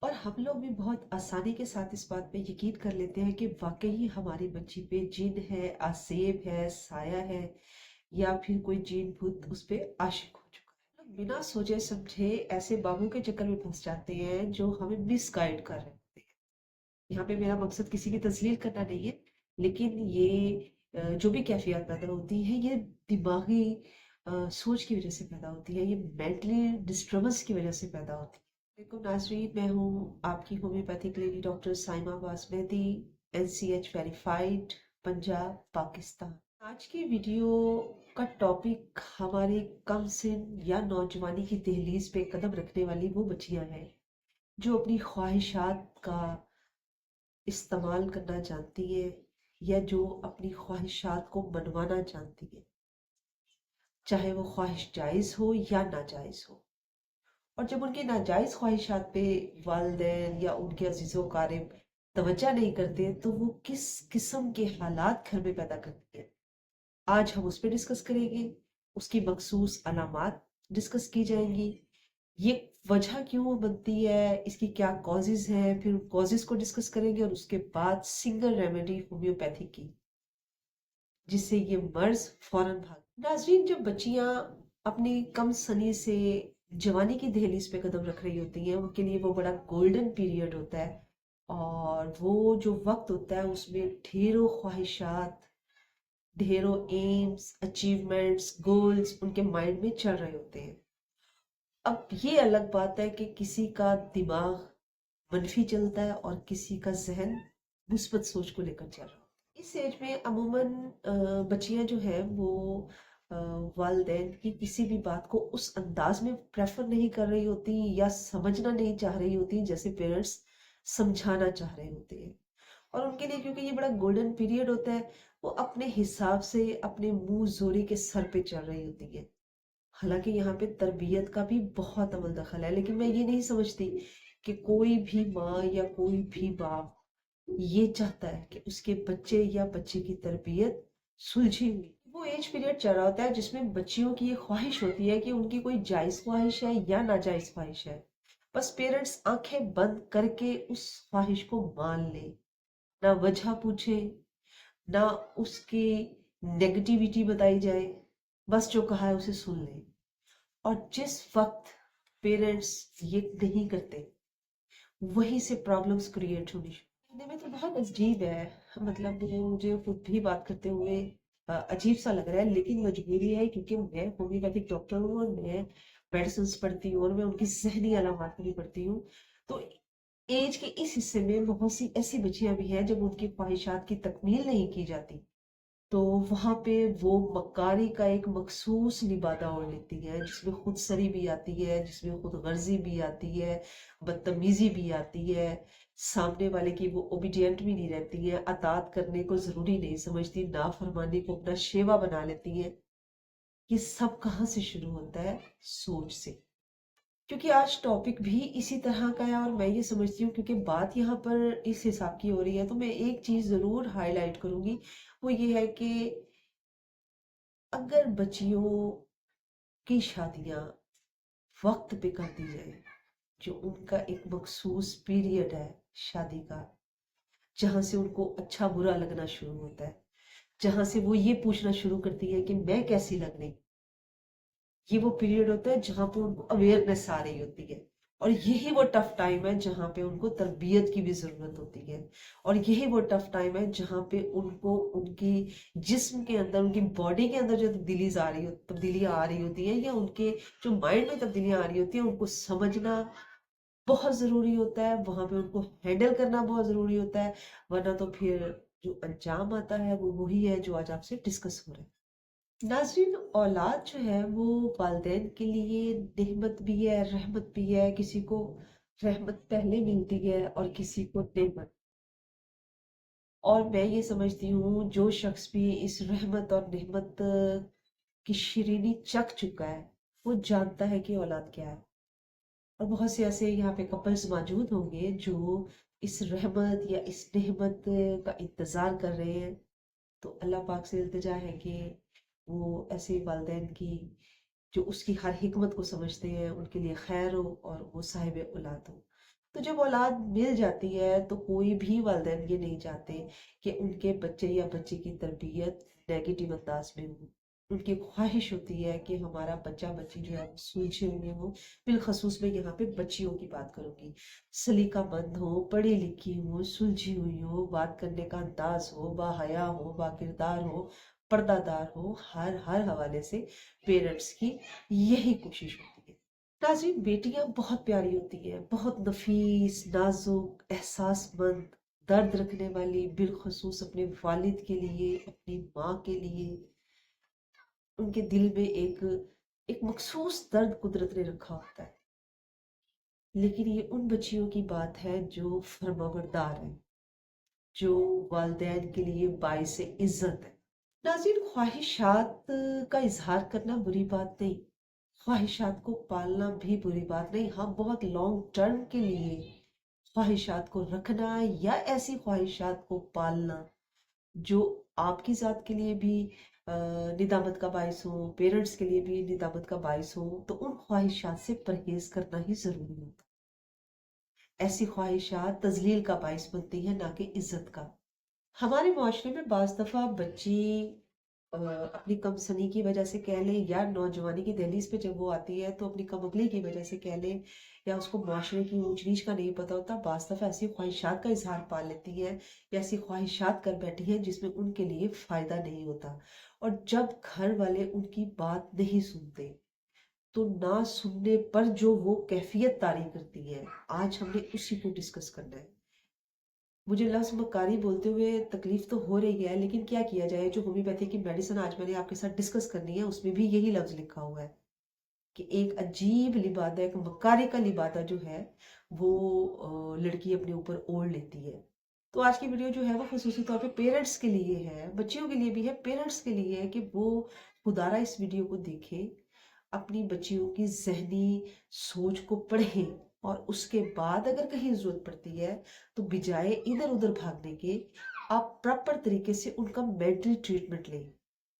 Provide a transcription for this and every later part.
اور ہم لوگ بھی بہت آسانی کے ساتھ اس بات پہ یقین کر لیتے ہیں کہ واقعی ہماری بچی پہ جن ہے، آسیب ہے، سایہ ہے، یا پھر کوئی جن بھوت اس پہ عاشق ہو چکا ہے۔ ہم بنا سوچے سمجھے ایسے بابوں کے چکر میں پھنس جاتے ہیں جو ہمیں مس گائیڈ کر رہے ہوتے ہیں۔ یہاں پہ میرا مقصد کسی کی تذلیل کرنا نہیں ہے، لیکن یہ جو بھی کیفیات پیدا ہوتی ہیں یہ دماغی سوچ کی وجہ سے پیدا ہوتی ہے، یہ مینٹلی ڈسٹربنس کی وجہ سے پیدا ہوتی ہے۔ وعلیکم ناظرین، میں ہوں آپ کی ہومیوپیتھک لیڈی ڈاکٹر سائمہ عباس مہدی، NCH ویریفائڈ، پنجاب، پاکستان۔ آج کی ویڈیو کا ٹاپک ہماری کم سن یا نوجوانی کی دہلیز پہ قدم رکھنے والی وہ بچیاں ہیں جو اپنی خواہشات کا استعمال کرنا جانتی ہے، یا جو اپنی خواہشات کو منوانا جانتی ہے، چاہے وہ خواہش جائز ہو یا ناجائز ہو۔ اور جب ان کی ناجائز خواہشات پہ والدین یا ان کے عزیز و اقارب توجہ نہیں کرتے تو وہ کس قسم کے حالات گھر میں پیدا کرتی ہیں، آج ہم اس پہ ڈسکس کریں گے۔ اس کی مخصوص علامات ڈسکس کی جائیں گی، یہ وجہ کیوں بنتی ہے، اس کی کیا کازز ہیں، پھر کازز کو ڈسکس کریں گے، اور اس کے بعد سنگل ریمیڈی ہومیوپیتھی کی جس سے یہ مرض فوراً بھاگ۔ ناظرین، جب بچیاں اپنی کم سنی سے جوانی کی دہلیز پہ قدم رکھ رہی ہوتی ہیں، ان کے لیے وہ بڑا گولڈن پیریڈ ہوتا ہے، اور وہ جو وقت ہوتا ہے اس میں ڈھیروں خواہشات، ڈھیروں ایمز، اچیومنٹس، گولز ان کے مائنڈ میں چل رہے ہوتے ہیں۔ اب یہ الگ بات ہے کہ کسی کا دماغ منفی چلتا ہے اور کسی کا ذہن مثبت سوچ کو لے کر چل رہا ہے۔ اس ایج میں عموماً بچیاں جو ہیں وہ والدین کی کسی بھی بات کو اس انداز میں پریفر نہیں کر رہی ہوتی یا سمجھنا نہیں چاہ رہی ہوتی جیسے پیرنٹس سمجھانا چاہ رہے ہوتے ہیں، اور ان کے لیے کیونکہ یہ بڑا گولڈن پیریڈ ہوتا ہے، وہ اپنے حساب سے اپنے منہ زوری کے سر پہ چل رہی ہوتی ہے۔ حالانکہ یہاں پہ تربیت کا بھی بہت عمل دخل ہے، لیکن میں یہ نہیں سمجھتی کہ کوئی بھی ماں یا کوئی بھی باپ یہ چاہتا ہے کہ اس کے بچے یا بچے کی تربیت سلجھی ہوئی۔ وہ ایج پیریڈ چل رہا ہوتا ہے جس میں بچیوں کی یہ خواہش ہوتی ہے کہ ان کی کوئی جائز خواہش ہے یا ناجائز خواہش ہے، بس پیرنٹس آنکھیں بند کر کے اس خواہش کو مان لیں، نہ وجہ پوچھے، نہ اس کی نیگیٹیویٹی بتائی جائے، بس جو کہا ہے اسے سن لیں۔ اور جس وقت پیرنٹس یہ نہیں کرتے وہیں سے پرابلمس کریٹ ہونی شروع ہونے میں تو بہت عجیب ہے، مطلب مجھے خود بھی بات کرتے ہوئے عجیب سا لگ رہا ہے، لیکن مجبوری ہے کیونکہ میں ہومیوپیتھک ڈاکٹر ہوں اور میں میڈیسنس پڑھتی ہوں اور میں ان کی ذہنی علامات بھی پڑھتی ہوں۔ تو ایج کے اس حصے میں بہت سی ایسی بچیاں بھی ہیں جب ان کی خواہشات کی تکمیل نہیں کی جاتی تو وہاں پہ وہ مکاری کا ایک مخصوص لبادہ اوڑھ لیتی ہے، جس میں خود سری بھی آتی ہے، جس میں خود غرضی بھی آتی ہے، بدتمیزی بھی آتی ہے، سامنے والے کی وہ اوبیڈینٹ بھی نہیں رہتی ہے، اطاعت کرنے کو ضروری نہیں سمجھتی، نافرمانی کو اپنا شیوا بنا لیتی ہے۔ یہ سب کہاں سے شروع ہوتا ہے؟ سوچ سے۔ کیونکہ آج ٹاپک بھی اسی طرح کا ہے، اور میں یہ سمجھتی ہوں کیونکہ بات یہاں پر اس حساب کی ہو رہی ہے تو میں ایک چیز ضرور ہائی لائٹ کروں گی، وہ یہ ہے کہ اگر بچیوں کی شادیاں وقت پہ کر دی جائیں، جو ان کا ایک مخصوص پیریڈ ہے شادی کا، جہاں سے ان کو اچھا برا لگنا شروع ہوتا ہے، جہاں سے وہ یہ پوچھنا شروع کرتی ہے کہ میں کیسی لگ رہی، یہ وہ پیریڈ ہوتا ہے جہاں پہ ان کو اویئرنیس آ رہی ہوتی ہے، اور یہی وہ ٹف ٹائم ہے جہاں پہ ان کو تربیت کی بھی ضرورت ہوتی ہے، اور یہی وہ ٹف ٹائم ہے جہاں پہ ان کو ان کی جسم کے اندر، ان کی باڈی کے اندر جو تبدیلیاں آ رہی ہوتی ہیں، یا ان کے جو مائنڈ میں تبدیلیاں آ رہی ہوتی ہیں، ان کو سمجھنا بہت ضروری ہوتا ہے، وہاں پہ ان کو ہینڈل کرنا بہت ضروری ہوتا ہے، ورنہ تو پھر جو انجام آتا ہے وہ وہی ہے جو آج آپ سے ڈسکس ہو رہا ہے۔ ناظرین، اولاد جو ہے وہ والدین کے لیے نعمت بھی ہے، رحمت بھی ہے، کسی کو رحمت پہلے ملتی ہے اور کسی کو نعمت، اور میں یہ سمجھتی ہوں جو شخص بھی اس رحمت اور نعمت کی شیرینی چکھ چکا ہے وہ جانتا ہے کہ اولاد کیا ہے، اور بہت سے ایسے یہاں پہ کپلز موجود ہوں گے جو اس رحمت یا اس نعمت کا انتظار کر رہے ہیں، تو اللہ پاک سے التجا ہے کہ وہ ایسے والدین کی جو اس کی ہر حکمت کو سمجھتے ہیں ان کے لیے خیر ہو اور وہ صاحب اولاد ہو۔ تو جب اولاد مل جاتی ہے تو کوئی بھی والدین یہ نہیں چاہتے کہ ان کے بچے یا بچی کی تربیت نیگیٹو انداز میں ہو. ان کی خواہش ہوتی ہے کہ ہمارا بچہ بچی جو ہے وہ سلجھے ہوئے ہو. بالخصوص میں یہاں پہ بچیوں کی بات کروں گی. سلیقہ مند ہو، پڑھی لکھی ہو، سلجھی ہوئی ہو، بات کرنے کا انداز ہو، با حیا ہو، با کردار ہو، پردہ دار ہو. ہر حوالے سے پیرنٹس کی یہی کوشش ہوتی ہے. ناظرین، بیٹیاں بہت پیاری ہوتی ہیں، بہت نفیس، نازک، احساس مند، درد رکھنے والی، بالخصوص اپنے والد کے لیے، اپنی ماں کے لیے. ان کے دل میں ایک مخصوص درد قدرت نے رکھا ہوتا ہے. لیکن یہ ان بچیوں کی بات ہے جو فرمانبردار ہیں، جو والدین کے لیے باعث عزت ہے. ناظرین، خواہشات کا اظہار کرنا بری بات نہیں، خواہشات کو پالنا بھی بری بات نہیں. ہاں، بہت لانگ ٹرم کے لیے خواہشات کو رکھنا یا ایسی خواہشات کو پالنا جو آپ کی ذات کے لیے بھی ندامت کا باعث ہو، پیرنٹس کے لیے بھی ندامت کا باعث ہو، تو ان خواہشات سے پرہیز کرنا ہی ضروری ہوتا ہے. ایسی خواہشات تذلیل کا باعث بنتی ہیں، نہ کہ عزت کا. ہمارے معاشرے میں بعض دفعہ بچی اپنی کم سنی کی وجہ سے کہہ لیں، یا نوجوانی کی دہلیز پہ جب وہ آتی ہے تو اپنی کم عقلی کی وجہ سے کہہ لیں، یا اس کو معاشرے کی اونچ نیچ کا نہیں پتا ہوتا، بعض دفعہ ایسی خواہشات کا اظہار پا لیتی ہے یا ایسی خواہشات کر بیٹھی ہیں جس میں ان کے لیے فائدہ نہیں ہوتا. اور جب گھر والے ان کی بات نہیں سنتے تو نہ سننے پر جو وہ کیفیت طاری کرتی ہے، آج ہم نے اسی کو ڈسکس کرنا ہے. مجھے لفظ مکاری بولتے ہوئے تکلیف تو ہو رہی ہے، لیکن کیا کیا جائے. جو ہومیوپیتھی کی میڈیسن آج میں نے آپ کے ساتھ ڈسکس کرنی ہے اس میں بھی یہی لفظ لکھا ہوا ہے کہ ایک عجیب لبادہ، ایک مکاری کا لبادہ جو ہے وہ لڑکی اپنے اوپر اوڑھ لیتی ہے. تو آج کی ویڈیو جو ہے وہ خصوصی طور پہ پیرنٹس کے لیے ہے، بچیوں کے لیے بھی ہے، پیرنٹس کے لیے ہے کہ وہ خدارہ اس ویڈیو کو دیکھیں، اپنی بچیوں کی ذہنی سوچ کو پڑھیں، اور اس کے بعد اگر کہیں ضرورت پڑتی ہے تو بجائے ادھر ادھر بھاگنے کے آپ پراپر طریقے سے ان کا مینٹل ٹریٹمنٹ لیں.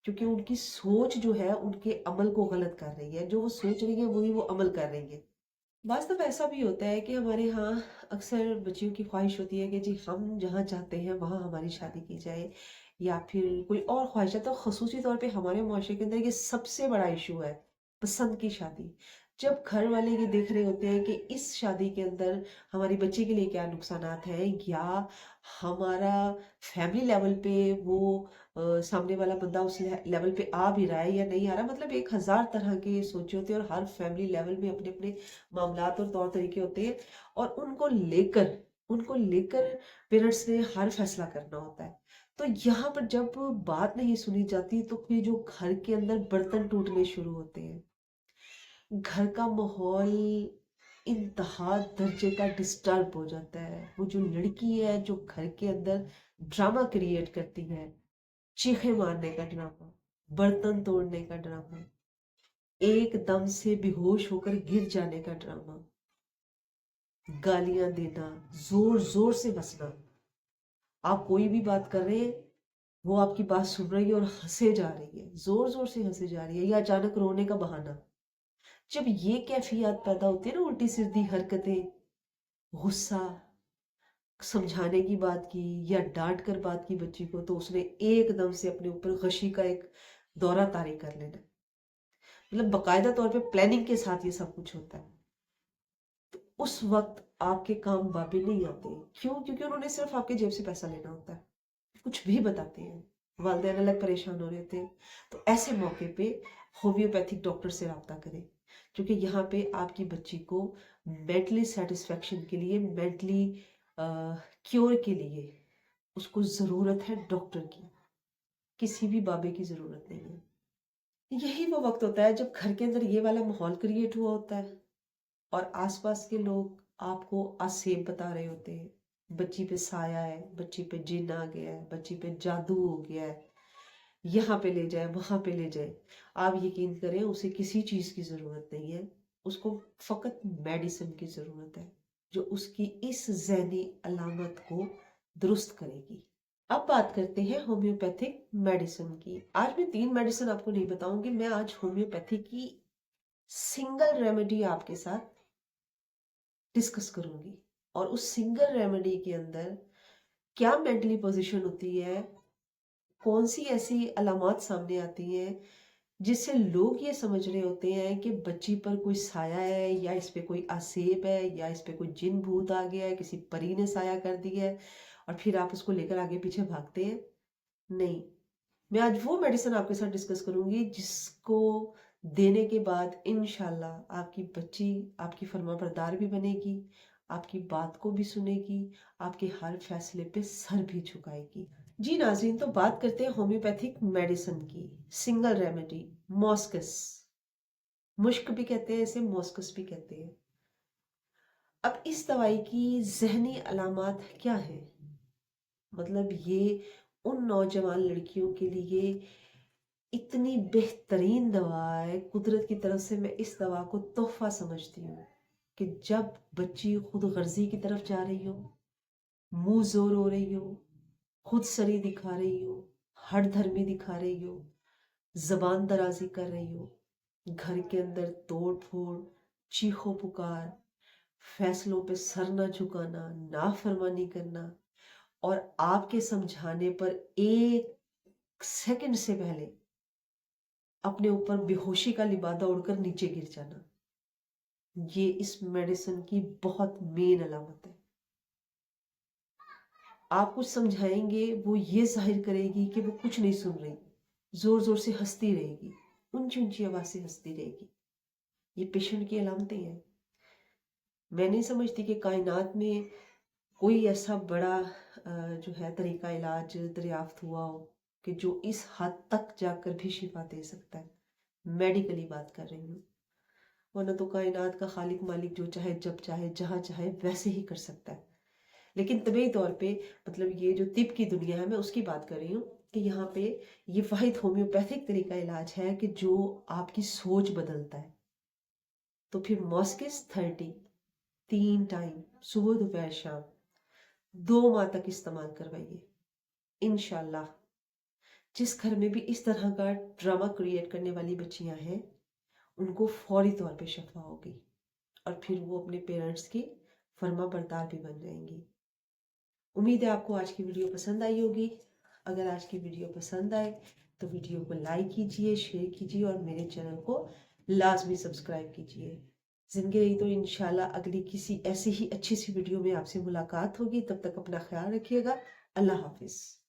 کیونکہ ان کی سوچ جو ہے ان کے عمل کو غلط کر رہی ہے، جو وہ سوچ رہی ہے وہی وہ عمل کر رہی ہے. بعض دفعہ ایسا بھی ہوتا ہے کہ ہمارے ہاں اکثر بچیوں کی خواہش ہوتی ہے کہ جی ہم جہاں چاہتے ہیں وہاں ہماری شادی کی جائے، یا پھر کوئی اور خواہش ہے. تو خصوصی طور پہ ہمارے معاشرے کے اندر یہ سب سے بڑا ایشو ہے، پسند کی شادی. جب گھر والے یہ دیکھ رہے ہوتے ہیں کہ اس شادی کے اندر ہماری بچی کے لیے کیا نقصانات ہیں، یا ہمارا فیملی لیول پہ وہ سامنے والا بندہ اس لیول پہ آ بھی رہا ہے یا نہیں آ رہا. مطلب 1000 طرح کے سوچے ہوتے ہیں، اور ہر فیملی لیول میں اپنے اپنے معاملات اور طور طریقے ہوتے ہیں، اور ان کو لے کر پیرنٹس نے ہر فیصلہ کرنا ہوتا ہے. تو یہاں پر جب بات نہیں سنی جاتی تو پھر جو گھر کے اندر برتن ٹوٹنے شروع ہوتے ہیں، گھر کا ماحول انتہا درجے کا ڈسٹرب ہو جاتا ہے. وہ جو لڑکی ہے جو گھر کے اندر ڈرامہ کریٹ کرتی ہے، چیخے مارنے کا ڈرامہ، برتن توڑنے کا ڈرامہ، ایک دم سے بے ہوش ہو کر گر جانے کا ڈرامہ، گالیاں دینا، زور زور سے ہنسنا. آپ کوئی بھی بات کر رہے ہیں، وہ آپ کی بات سن رہی ہے اور ہنسے جا رہی ہے، زور زور سے ہنسے جا رہی ہے، یا اچانک رونے کا بہانہ. جب یہ کیفیات پیدا ہوتی ہے نا، الٹی سیدھی حرکتیں، غصہ، سمجھانے کی بات کی یا ڈانٹ کر بات کی بچی کو، تو اس نے ایک دم سے اپنے اوپر غشی کا ایک دورہ طاری کر لینا. مطلب باقاعدہ طور پہ پلاننگ کے ساتھ یہ سب کچھ ہوتا ہے. تو اس وقت آپ کے کام بابے نہیں آتے. کیوں؟ کیونکہ انہوں نے صرف آپ کے جیب سے پیسہ لینا ہوتا ہے. کچھ بھی بتاتے ہیں، والدین الگ پریشان ہو رہے تھے. تو ایسے موقع پہ ہومیوپیتھک ڈاکٹر سے رابطہ کریں، کیونکہ یہاں پہ آپ کی بچی کو مینٹلی سیٹسفیکشن کے لیے، مینٹلی کیور کے لیے اس کو ضرورت ہے ڈاکٹر کی، کسی بھی بابے کی ضرورت نہیں ہے. یہی وہ وقت ہوتا ہے جب گھر کے اندر یہ والا ماحول کریٹ ہوا ہوتا ہے، اور آس پاس کے لوگ آپ کو آسیب بتا رہے ہوتے ہیں. بچی پہ سایہ ہے، بچی پہ جن آ گیا ہے، بچی پہ جادو ہو گیا ہے، یہاں پہ لے جائے، وہاں پہ لے جائے. آپ یقین کریں اسے کسی چیز کی ضرورت نہیں ہے، اس کو فقط میڈیسن کی ضرورت ہے جو اس کی اس ذہنی علامت کو درست کرے گی. اب بات کرتے ہیں ہومیوپیتھک میڈیسن کی. آج میں 3 میڈیسن آپ کو نہیں بتاؤں گی، میں آج ہومیوپیتھی کی سنگل ریمیڈی آپ کے ساتھ ڈسکس کروں گی. اور اس سنگل ریمیڈی کے اندر کیا مینٹلی پوزیشن ہوتی ہے، کون سی ایسی علامات سامنے آتی ہیں جس سے لوگ یہ سمجھ رہے ہوتے ہیں کہ بچی پر کوئی سایہ ہے، یا اس پہ کوئی آسیب ہے، یا اس پہ کوئی جن بھوت آ گیا ہے، کسی پری نے سایہ کر دیا ہے، اور پھر آپ اس کو لے کر آگے پیچھے بھاگتے ہیں۔ نہیں، میں آج وہ میڈیسن آپ کے ساتھ ڈسکس کروں گی جس کو دینے کے بعد انشاءاللہ آپ کی بچی آپ کی فرما بردار بھی بنے گی، آپ کی بات کو بھی سنے گی، آپ کے ہر فیصلے پہ سر بھی جھکائے گی۔ جی ناظرین، تو بات کرتے ہیں ہومیوپیتھک میڈیسن کی، سنگل ریمیڈی موسکس، مشک بھی کہتے ہیں اسے، موسکس بھی کہتے ہیں۔ اب اس دوائی کی ذہنی علامات کیا ہیں؟ مطلب یہ ان نوجوان لڑکیوں کے لیے اتنی بہترین دوا ہے، قدرت کی طرف سے میں اس دوا کو تحفہ سمجھتی ہوں کہ جب بچی خود غرضی کی طرف جا رہی ہو، منہ زور ہو رہی ہو، خود سری دکھا رہی ہو، ہٹ دھرمی دکھا رہی ہو، زبان درازی کر رہی ہو، گھر کے اندر توڑ پھوڑ، چیخو پکار، فیصلوں پہ سر نہ جھکانا، نافرمانی کرنا، اور آپ کے سمجھانے پر ایک سیکنڈ سے پہلے اپنے اوپر بے ہوشی کا لبادہ اڑ کر نیچے گر جانا، یہ اس میڈیسن کی بہت مین علامت ہے۔ آپ کچھ سمجھائیں گے، وہ یہ ظاہر کرے گی کہ وہ کچھ نہیں سن رہی، زور زور سے ہنستی رہے گی، اونچی اونچی آواز سے ہنستی رہے گی۔ یہ پیشنٹ کی علامتیں ہیں۔ میں نہیں سمجھتی کہ کائنات میں کوئی ایسا بڑا جو ہے طریقہ علاج دریافت ہوا ہو کہ جو اس حد تک جا کر بھی شفا دے سکتا ہے۔ میڈیکلی بات کر رہی ہوں، ورنہ تو کائنات کا خالق مالک جو چاہے جب چاہے جہاں چاہے ویسے ہی کر سکتا ہے۔ لیکن طبعی طور پہ مطلب یہ جو طب کی دنیا ہے، میں اس کی بات کر رہی ہوں کہ یہاں پہ یہ واحد ہومیوپیتھک طریقہ علاج ہے کہ جو آپ کی سوچ بدلتا ہے۔ تو پھر موسکس 3 ٹائم صبح دوپہر شام 2 ماہ تک استعمال کروائیے، انشاءاللہ جس گھر میں بھی اس طرح کا ڈرامہ کریٹ کرنے والی بچیاں ہیں ان کو فوری طور پہ شفا ہوگی، اور پھر وہ اپنے پیرنٹس کی فرما بردار بھی بن جائیں گی۔ امید ہے آپ کو آج کی ویڈیو پسند آئی ہوگی۔ اگر آج کی ویڈیو پسند آئے تو ویڈیو کو لائک کیجئے، شیئر کیجئے، اور میرے چینل کو لازمی سبسکرائب کیجئے۔ زندگی رہی تو انشاءاللہ اگلی کسی ایسی ہی اچھی سی ویڈیو میں آپ سے ملاقات ہوگی۔ تب تک اپنا خیال رکھیے گا۔ اللہ حافظ۔